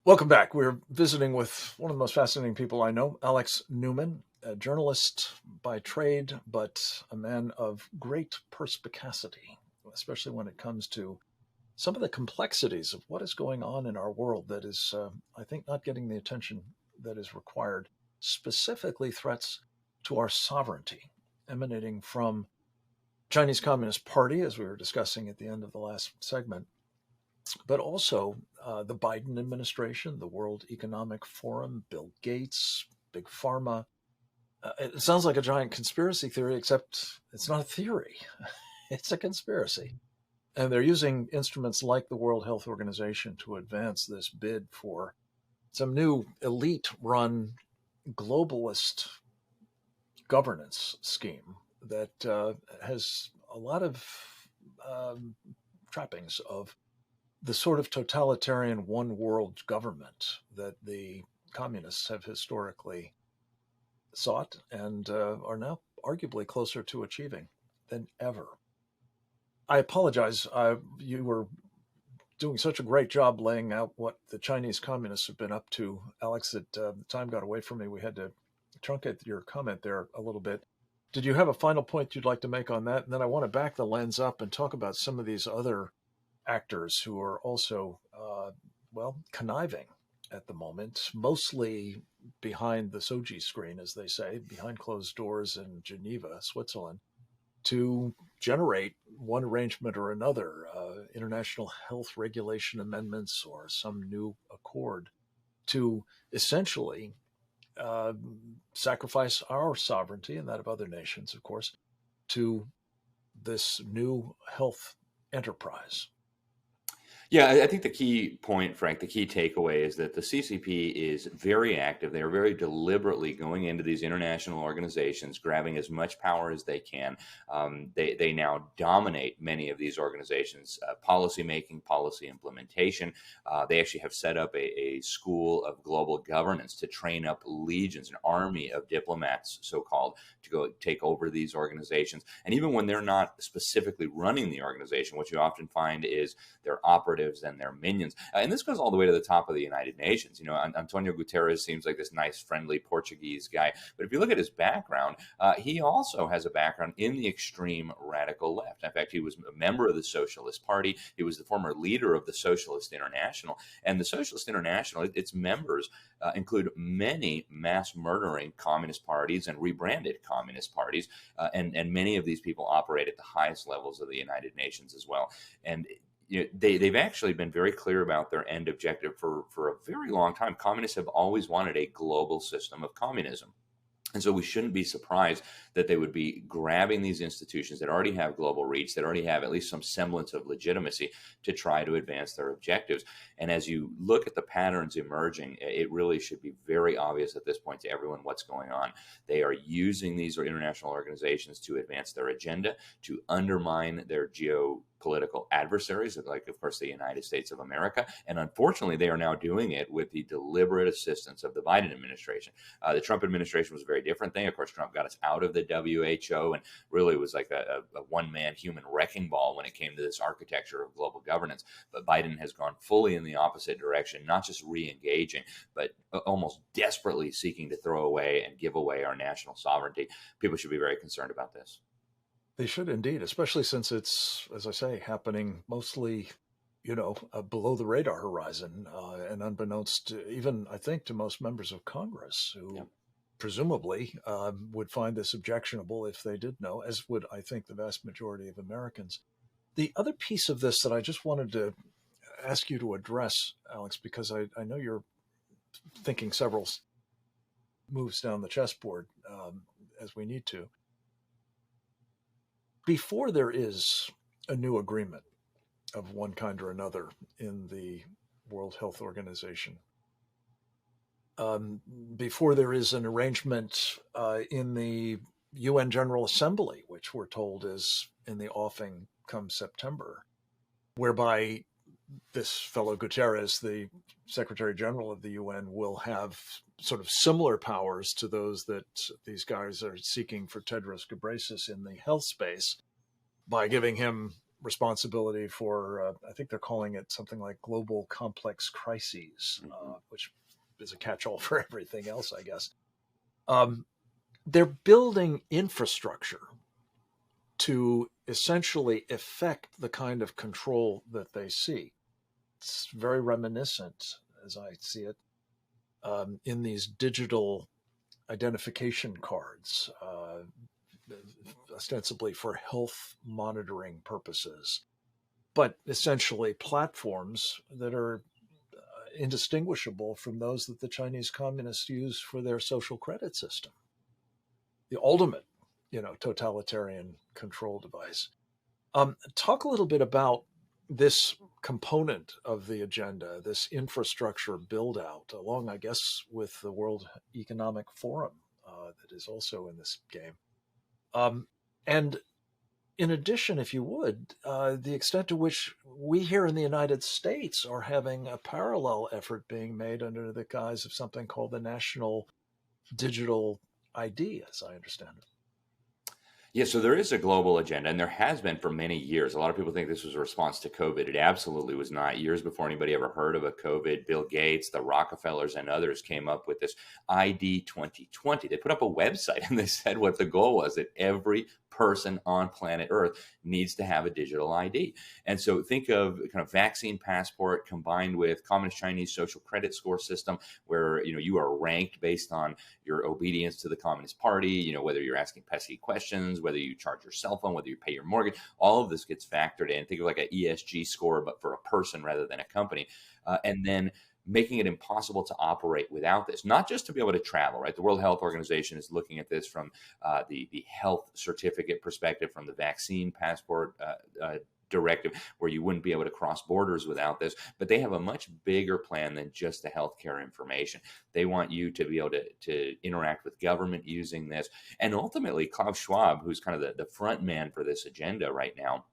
Welcome back. We're visiting with one of the most fascinating people I know, Alex Newman, a journalist by trade, but a man of great perspicacity, especially when it comes to some of the complexities of what is going on in our world that is, I think, not getting the attention that is required, specifically threats to our sovereignty emanating from Chinese Communist Party, as we were discussing at the end of the last segment, but also the Biden administration, the World Economic Forum, Bill Gates, Big Pharma. It sounds like a giant conspiracy theory, except it's not a theory. It's a conspiracy. And they're using instruments like the World Health Organization to advance this bid for some new elite-run globalist governance scheme that has a lot of trappings of the sort of totalitarian one world government that the communists have historically sought and are now arguably closer to achieving than ever. I apologize. You were doing such a great job laying out what the Chinese communists have been up to, Alex, that the time got away from me. We had to truncate your comment there a little bit. Did you have a final point you'd like to make on that? And then I want to back the lens up and talk about some of these other actors who are also, conniving at the moment, mostly behind the Soji screen, as they say, behind closed doors in Geneva, Switzerland, to generate one arrangement or another, international health regulation amendments or some new accord to essentially sacrifice our sovereignty and that of other nations, of course, to this new health enterprise. Yeah, I think the key point, Frank, the key takeaway is that the CCP is very active. They are very deliberately going into these international organizations, grabbing as much power as they can. They now dominate many of these organizations, policy making, policy implementation. They actually have set up a school of global governance to train up legions, an army of diplomats, so-called, to go take over these organizations. And even when they're not specifically running the organization, what you often find is they're operatives and their minions. And this goes all the way to the top of the United Nations. You know, Antonio Guterres seems like this nice, friendly Portuguese guy. But if you look at his background, he also has a background in the extreme radical left. In fact, he was a member of the Socialist Party. He was the former leader of the Socialist International. And the Socialist International, its members include many mass murdering communist parties and rebranded communist parties. And many of these people operate at the highest levels of the United Nations as well. And they've actually been very clear about their end objective for a very long time. Communists have always wanted a global system of communism. And so we shouldn't be surprised that they would be grabbing these institutions that already have global reach, that already have at least some semblance of legitimacy to try to advance their objectives. And as you look at the patterns emerging, it really should be very obvious at this point to everyone what's going on. They are using these international organizations to advance their agenda, to undermine their geopolitical adversaries, like, of course, the United States of America. And unfortunately, they are now doing it with the deliberate assistance of the Biden administration. The Trump administration was a very different thing. Of course, Trump got us out of the WHO and really was like a one-man human wrecking ball when it came to this architecture of global governance. But Biden has gone fully in the opposite direction, not just re-engaging, but almost desperately seeking to throw away and give away our national sovereignty. People should be very concerned about this. They should indeed, especially since it's, as I say, happening mostly, below the radar horizon and unbeknownst to, even, I think, to most members of Congress who presumably would find this objectionable if they did know, as would, I think, the vast majority of Americans. The other piece of this that I just wanted to ask you to address, Alex, because I know you're thinking several moves down the chessboard as we need to. Before there is a new agreement of one kind or another in the World Health Organization, before there is an arrangement in the UN General Assembly, which we're told is in the offing come September, whereby this fellow Guterres, the Secretary General of the UN, will have sort of similar powers to those that these guys are seeking for Tedros Ghebreyesus in the health space by giving him responsibility for, I think they're calling it something like global complex crises, Mhm. which is a catch-all for everything else, I guess. Um, they're building infrastructure to essentially effect the kind of control that they see. It's very reminiscent, as I see it, in these digital identification cards, ostensibly for health monitoring purposes, but essentially platforms that are indistinguishable from those that the Chinese communists use for their social credit system, the ultimate, totalitarian control device. Talk a little bit about this component of the agenda, this infrastructure build out, along, I guess, with the World Economic Forum that is also in this game. And in addition, if you would, the extent to which we here in the United States are having a parallel effort being made under the guise of something called the National Digital ID, as I understand it. Yeah, so there is a global agenda, and there has been for many years. A lot of people think this was a response to COVID. It absolutely was not. Years before anybody ever heard of a COVID, Bill Gates, the Rockefellers, and others came up with this ID 2020. They put up a website and they said what the goal was, that every person on planet Earth needs to have a digital ID. And so think of kind of vaccine passport combined with communist Chinese social credit score system, where you are ranked based on your obedience to the Communist Party, whether you're asking pesky questions, whether you charge your cell phone, whether you pay your mortgage, all of this gets factored in. Think of like an ESG score, but for a person rather than a company. And then making it impossible to operate without this, not just to be able to travel, right? The World Health Organization is looking at this from the health certificate perspective, from the vaccine passport directive, where you wouldn't be able to cross borders without this. But they have a much bigger plan than just the healthcare information. They want you to be able to interact with government using this. And ultimately, Klaus Schwab, who's kind of the front man for this agenda right now,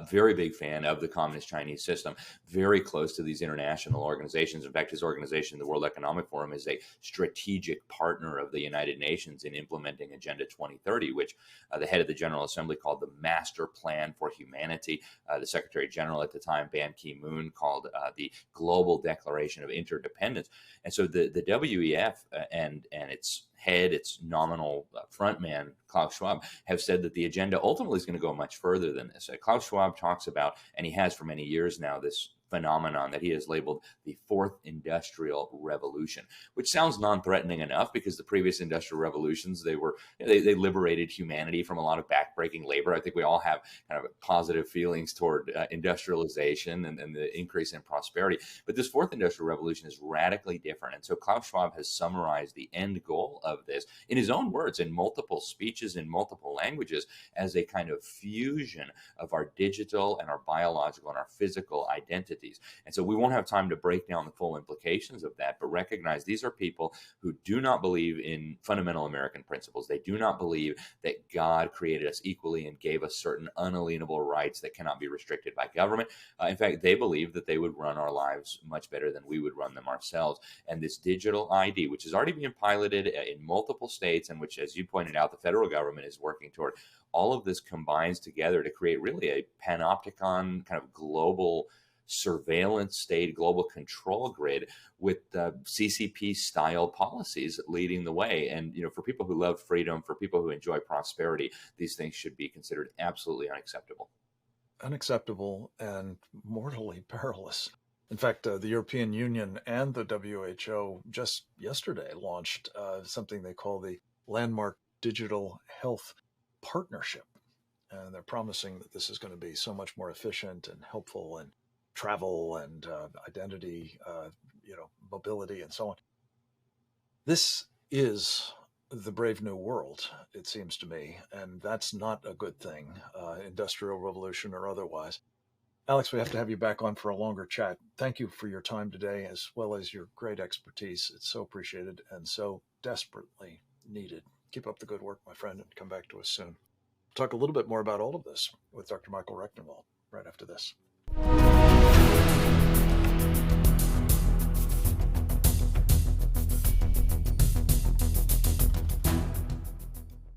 very big fan of the communist Chinese system, very close to these international organizations. In fact, his organization, the World Economic Forum, is a strategic partner of the United Nations in implementing Agenda 2030, which the head of the General Assembly called the Master Plan for Humanity. The Secretary General at the time, Ban Ki-moon, called the Global Declaration of Interdependence. And so the WEF and its head, its nominal frontman, Klaus Schwab, have said that the agenda ultimately is going to go much further than this. Klaus Schwab talks about, and he has for many years now, this phenomenon that he has labeled the fourth industrial revolution, which sounds non-threatening enough because the previous industrial revolutions, they liberated humanity from a lot of backbreaking labor. I think we all have kind of positive feelings toward industrialization and the increase in prosperity. But this fourth industrial revolution is radically different. And so Klaus Schwab has summarized the end goal of this in his own words, in multiple speeches, in multiple languages, as a kind of fusion of our digital and our biological and our physical identities. And so we won't have time to break down the full implications of that, but recognize these are people who do not believe in fundamental American principles. They do not believe that God created us equally and gave us certain unalienable rights that cannot be restricted by government. In fact, they believe that they would run our lives much better than we would run them ourselves. And this digital ID, which is already being piloted in multiple states, and which, as you pointed out, the federal government is working toward, all of this combines together to create really a panopticon kind of global surveillance state, global control grid with CCP style policies leading the way. And, for people who love freedom, for people who enjoy prosperity, these things should be considered absolutely unacceptable. Unacceptable and mortally perilous. In fact, the European Union and the WHO just yesterday launched something they call the Landmark Digital Health Partnership. And they're promising that this is going to be so much more efficient and helpful in travel and identity, mobility, and so on. This is the brave new world, it seems to me, and that's not a good thing, industrial revolution or otherwise. Alex, we have to have you back on for a longer chat. Thank you for your time today, as well as your great expertise. It's so appreciated and so desperately needed. Keep up the good work, my friend, and come back to us soon. Talk a little bit more about all of this with Dr. Michael Rectenwald right after this.